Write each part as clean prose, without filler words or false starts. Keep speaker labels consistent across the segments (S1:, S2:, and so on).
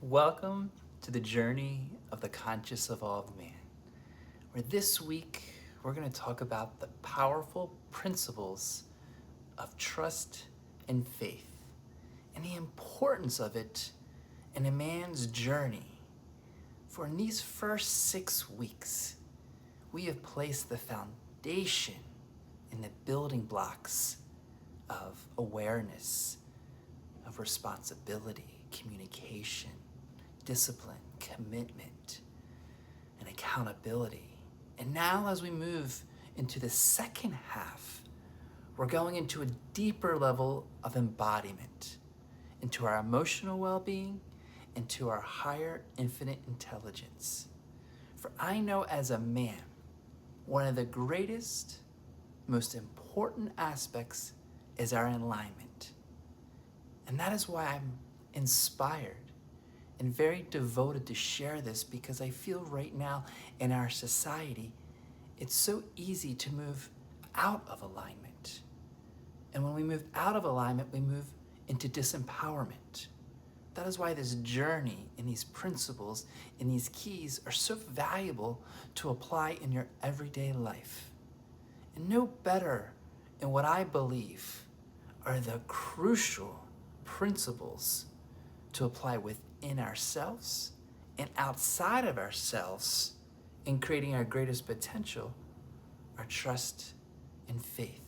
S1: Welcome to the journey of the conscious evolved man, where this week we're going to talk about the powerful principles of trust and faith and the importance of it in a man's journey. For in these first 6 weeks, we have placed the foundation in the building blocks of awareness, of responsibility, communication, discipline, commitment, and accountability. And now as we move into the second half, we're going into a deeper level of embodiment, into our emotional well-being, into our higher infinite intelligence. For I know as a man, one of the greatest, most important aspects is our alignment. And that is why I'm inspired and very devoted to share this, because I feel right now in our society, it's so easy to move out of alignment. And when we move out of alignment, we move into disempowerment. That is why this journey and these principles and these keys are so valuable to apply in your everyday life. And no better in what I believe are the crucial principles to apply within ourselves and outside of ourselves in creating our greatest potential, our trust and faith.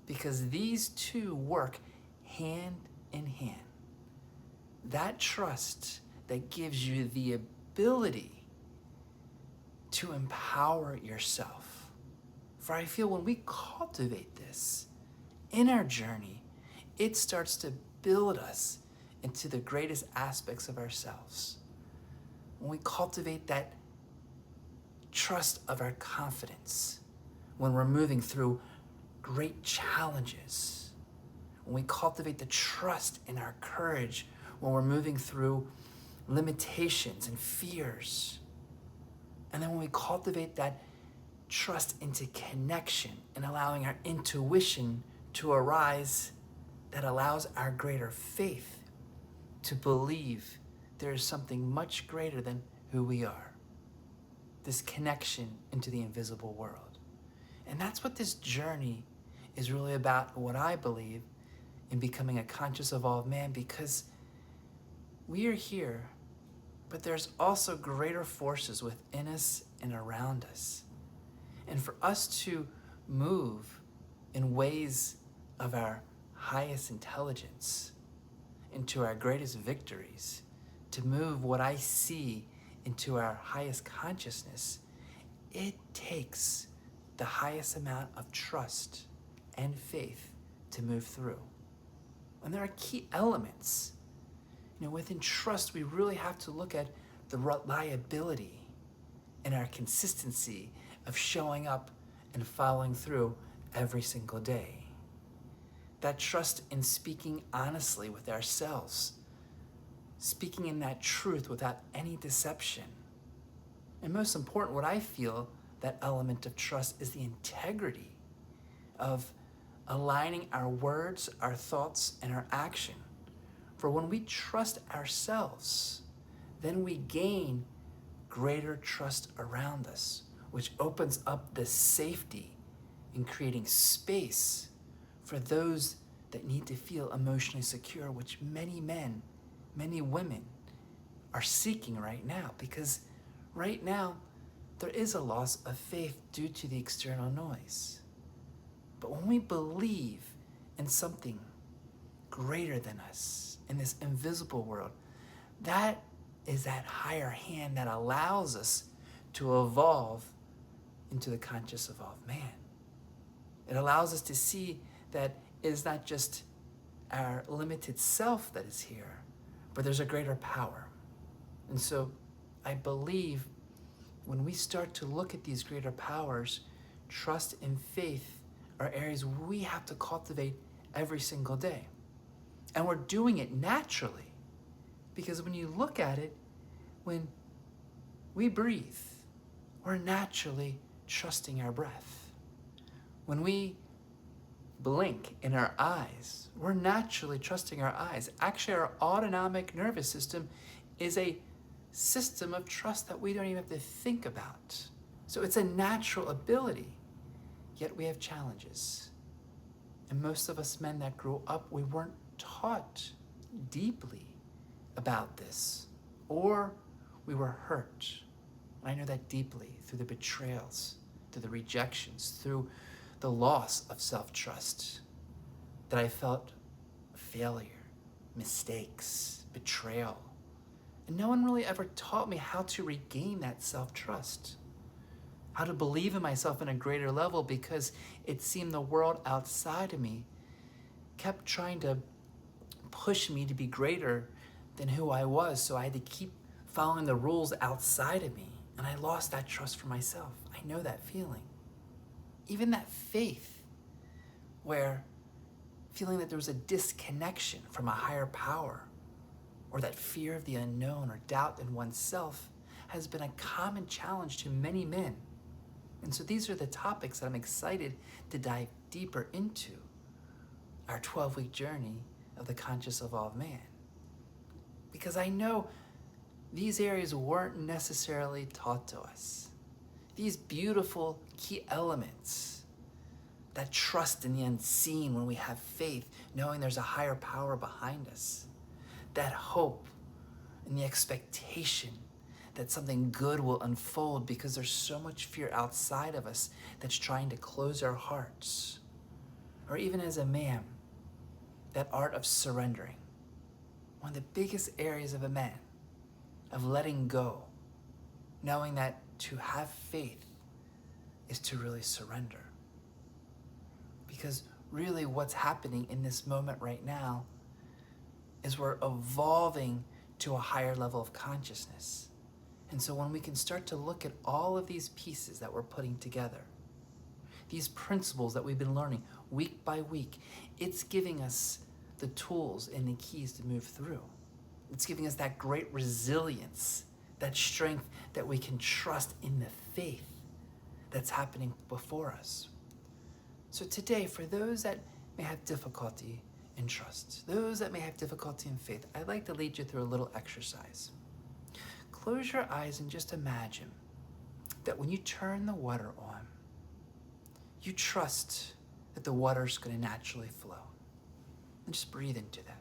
S1: Because these two work hand in hand. That trust that gives you the ability to empower yourself. For I feel when we cultivate this in our journey, it starts to build us into the greatest aspects of ourselves. When we cultivate that trust of our confidence, when we're moving through great challenges, when we cultivate the trust in our courage, when we're moving through limitations and fears, and then when we cultivate that trust into connection and allowing our intuition to arise, that allows our greater faith to believe there is something much greater than who we are. This connection into the invisible world. And that's what this journey is really about, what I believe in becoming a conscious evolved man, because we are here, but there's also greater forces within us and around us. And for us to move in ways of our highest intelligence into our greatest victories, to move what I see into our highest consciousness, it takes the highest amount of trust and faith to move through. And there are key elements. Within trust, we really have to look at the reliability and our consistency of showing up and following through every single day. That trust in speaking honestly with ourselves, speaking in that truth without any deception. And most important, what I feel, that element of trust is the integrity of aligning our words, our thoughts, and our action. For when we trust ourselves, then we gain greater trust around us, which opens up the safety in creating space for those that need to feel emotionally secure, which many men, many women are seeking right now. Because right now, there is a loss of faith due to the external noise. But when we believe in something greater than us, in this invisible world, that is that higher hand that allows us to evolve into the conscious evolved man. It allows us to see that it is not just our limited self that is here, but there's a greater power. And so I believe when we start to look at these greater powers, trust and faith are areas we have to cultivate every single day. And we're doing it naturally, because when you look at it, when we breathe, we're naturally trusting our breath. When we blink in our eyes. We're naturally trusting our eyes. Actually, our autonomic nervous system is a system of trust that we don't even have to think about. So it's a natural ability, yet we have challenges. And most of us men that grew up, we weren't taught deeply about this, or we were hurt. And I know that deeply through the betrayals, through the rejections, through the loss of self-trust, that I felt failure, mistakes, betrayal. And no one really ever taught me how to regain that self-trust, how to believe in myself on a greater level, because it seemed the world outside of me kept trying to push me to be greater than who I was. So I had to keep following the rules outside of me. And I lost that trust for myself. I know that feeling. Even that faith, where feeling that there was a disconnection from a higher power, or that fear of the unknown or doubt in oneself, has been a common challenge to many men. And so these are the topics that I'm excited to dive deeper into our 12-week journey of the conscious evolved man. Because I know these areas weren't necessarily taught to us. These beautiful key elements, that trust in the unseen when we have faith, knowing there's a higher power behind us, that hope and the expectation that something good will unfold, because there's so much fear outside of us that's trying to close our hearts. Or even as a man, that art of surrendering, one of the biggest areas of a man, of letting go, knowing that to have faith is to really surrender. Because really what's happening in this moment right now is we're evolving to a higher level of consciousness. And so when we can start to look at all of these pieces that we're putting together, these principles that we've been learning week by week, it's giving us the tools and the keys to move through. It's giving us that great resilience, that strength that we can trust in the faith that's happening before us. So today, for those that may have difficulty in trust, those that may have difficulty in faith, I'd like to lead you through a little exercise. Close your eyes and just imagine that when you turn the water on, you trust that the water's going to naturally flow. And just breathe into that.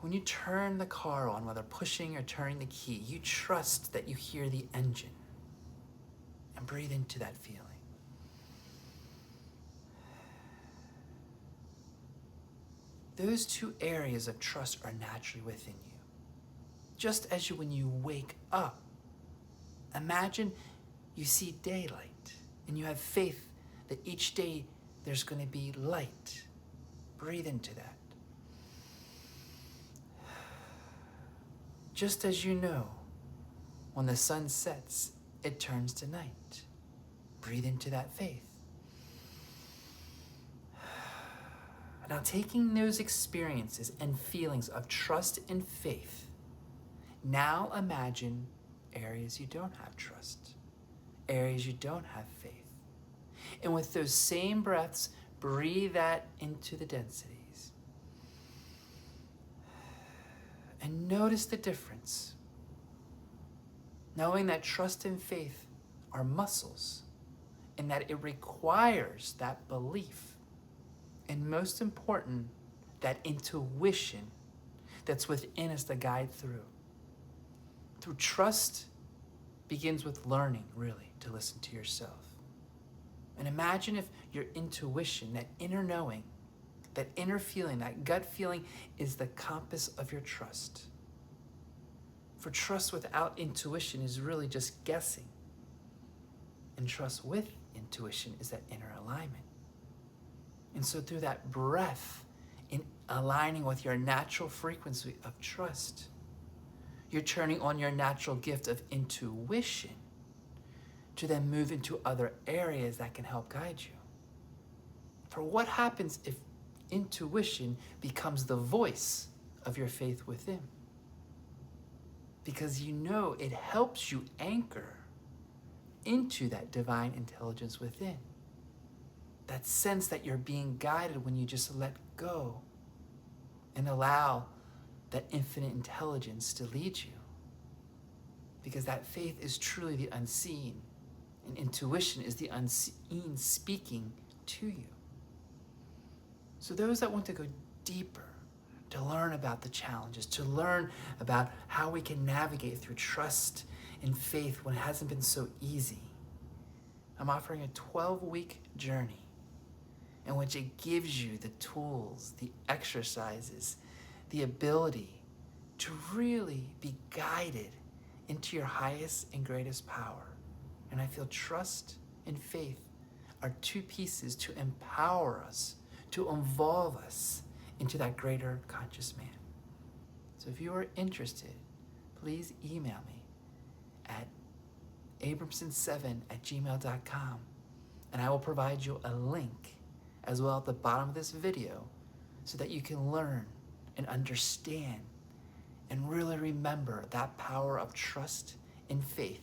S1: When you turn the car on, whether pushing or turning the key, you trust that you hear the engine. And breathe into that feeling. Those two areas of trust are naturally within you. Just as when you wake up, imagine you see daylight and you have faith that each day there's going to be light. Breathe into that. Just as you know, when the sun sets, it turns to night. Breathe into that faith. Now, taking those experiences and feelings of trust and faith, now imagine areas you don't have trust, areas you don't have faith. And with those same breaths, breathe that into the densities. And notice the difference. Knowing that trust and faith are muscles, and that it requires that belief. And most important, that intuition that's within us to guide through. Through trust begins with learning, really, to listen to yourself. And imagine if your intuition, that inner knowing, that inner feeling, that gut feeling is the compass of your trust. For trust without intuition is really just guessing. And trust with intuition is that inner alignment. And so through that breath, in aligning with your natural frequency of trust, you're turning on your natural gift of intuition to then move into other areas that can help guide you. For what happens if intuition becomes the voice of your faith within? Because you know it helps you anchor into that divine intelligence within. that sense that you're being guided when you just let go and allow that infinite intelligence to lead you. Because that faith is truly the unseen, and intuition is the unseen speaking to you. So those that want to go deeper, to learn about the challenges, to learn about how we can navigate through trust and faith when it hasn't been so easy, I'm offering a 12-week journey in which it gives you the tools, the exercises, the ability to really be guided into your highest and greatest power. And I feel trust and faith are two pieces to empower us, to evolve us into that greater conscious man. So if you are interested, please email me at abramson7@gmail.com, and I will provide you a link as well at the bottom of this video so that you can learn and understand and really remember that power of trust and faith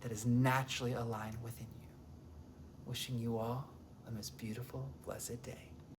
S1: that is naturally aligned within you. Wishing you all a most beautiful, blessed day.